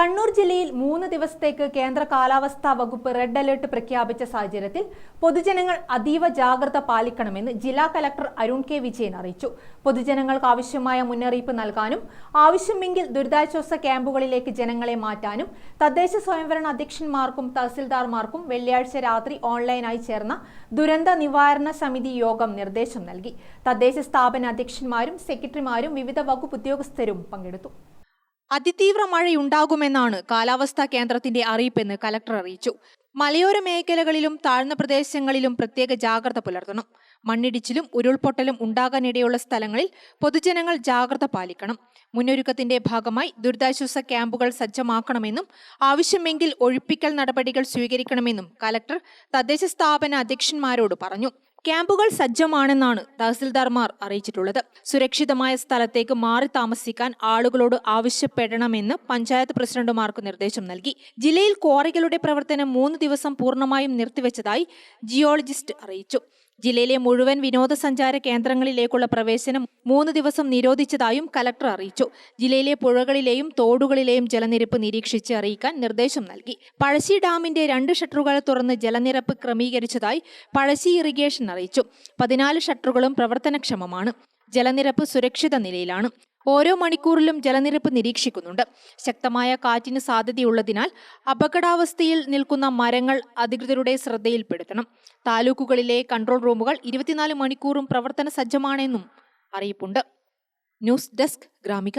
കണ്ണൂർ ജില്ലയിൽ 3 ദിവസത്തേക്ക് കേന്ദ്ര കാലാവസ്ഥാ വകുപ്പ് റെഡ് അലർട്ട് പ്രഖ്യാപിച്ച സാഹചര്യത്തിൽ പൊതുജനങ്ങൾ അതീവ ജാഗ്രത പാലിക്കണമെന്ന് ജില്ലാ കലക്ടർ അരുൺ കെ വിജയൻ അറിയിച്ചു. പൊതുജനങ്ങൾക്ക് ആവശ്യമായ മുന്നറിയിപ്പ് നൽകാനും ആവശ്യമെങ്കിൽ ദുരിതാശ്വാസ ക്യാമ്പുകളിലേക്ക് ജനങ്ങളെ മാറ്റാനും തദ്ദേശ സ്വയംഭരണ അധ്യക്ഷന്മാർക്കും തഹസിൽദാർമാർക്കും വെള്ളിയാഴ്ച രാത്രി ഓൺലൈനായി ചേർന്ന ദുരന്ത നിവാരണ സമിതി യോഗം നിർദ്ദേശം നൽകി. തദ്ദേശ സ്ഥാപന അധ്യക്ഷന്മാരും സെക്രട്ടറിമാരും വിവിധ വകുപ്പ് ഉദ്യോഗസ്ഥരും പങ്കെടുത്തു. അതിതീവ്ര മഴയുണ്ടാകുമെന്നാണ് കാലാവസ്ഥാ കേന്ദ്രത്തിന്റെ അറിയിപ്പെന്ന് കലക്ടർ അറിയിച്ചു. മലയോര മേഖലകളിലും താഴ്ന്ന പ്രദേശങ്ങളിലും പ്രത്യേക ജാഗ്രത പുലർത്തണം. മണ്ണിടിച്ചിലും ഉരുൾപൊട്ടലും ഉണ്ടാകാനിടയുള്ള സ്ഥലങ്ങളിൽ പൊതുജനങ്ങൾ ജാഗ്രത പാലിക്കണം. മുന്നൊരുക്കത്തിന്റെ ഭാഗമായി ദുരിതാശ്വാസ ക്യാമ്പുകൾ സജ്ജമാക്കണമെന്നും ആവശ്യമെങ്കിൽ ഒഴിപ്പിക്കൽ നടപടികൾ സ്വീകരിക്കണമെന്നും കലക്ടർ തദ്ദേശ സ്ഥാപന അധ്യക്ഷന്മാരോട് പറഞ്ഞു. ക്യാമ്പുകൾ സജ്ജമാണെന്നാണ് തഹസിൽദാർമാർ അറിയിച്ചിട്ടുള്ളത്. സുരക്ഷിതമായ സ്ഥലത്തേക്ക് മാറി താമസിക്കാൻ ആളുകളോട് ആവശ്യപ്പെടണമെന്ന് പഞ്ചായത്ത് പ്രസിഡന്റുമാർക്ക് നിർദ്ദേശം നൽകി. ജില്ലയിൽ ക്വാറികളുടെ പ്രവർത്തനം 3 ദിവസം പൂർണ്ണമായും നിർത്തിവെച്ചതായി ജിയോളജിസ്റ്റ് അറിയിച്ചു. ജില്ലയിലെ മുഴുവൻ വിനോദസഞ്ചാര കേന്ദ്രങ്ങളിലേക്കുള്ള പ്രവേശനം 3 ദിവസം നിരോധിച്ചതായും കലക്ടർ അറിയിച്ചു. ജില്ലയിലെ പുഴകളിലെയും തോടുകളിലെയും ജലനിരപ്പ് നിരീക്ഷിച്ച് അറിയിക്കാൻ നിർദ്ദേശം നൽകി. പഴശ്ശി ഡാമിന്റെ 2 ഷട്ടറുകൾ തുറന്ന് ജലനിരപ്പ് ക്രമീകരിച്ചതായി പഴശ്ശി ഇറിഗേഷൻ അറിയിച്ചു. 14 ഷട്ടറുകളും പ്രവർത്തനക്ഷമമാണ്. ജലനിരപ്പ് സുരക്ഷിത നിലയിലാണ്. ഓരോ മണിക്കൂറിലും ജലനിരപ്പ് നിരീക്ഷിക്കുന്നുണ്ട്. ശക്തമായ കാറ്റിന് സാധ്യതയുള്ളതിനാൽ അപകടാവസ്ഥയിൽ നിൽക്കുന്ന മരങ്ങൾ അധികൃതരുടെ ശ്രദ്ധയിൽപ്പെടുത്തണം. താലൂക്കുകളിലെ കൺട്രോൾ റൂമുകൾ 24 മണിക്കൂറും പ്രവർത്തന സജ്ജമാണെന്നും അറിയിപ്പുണ്ട്. News desk Gramika.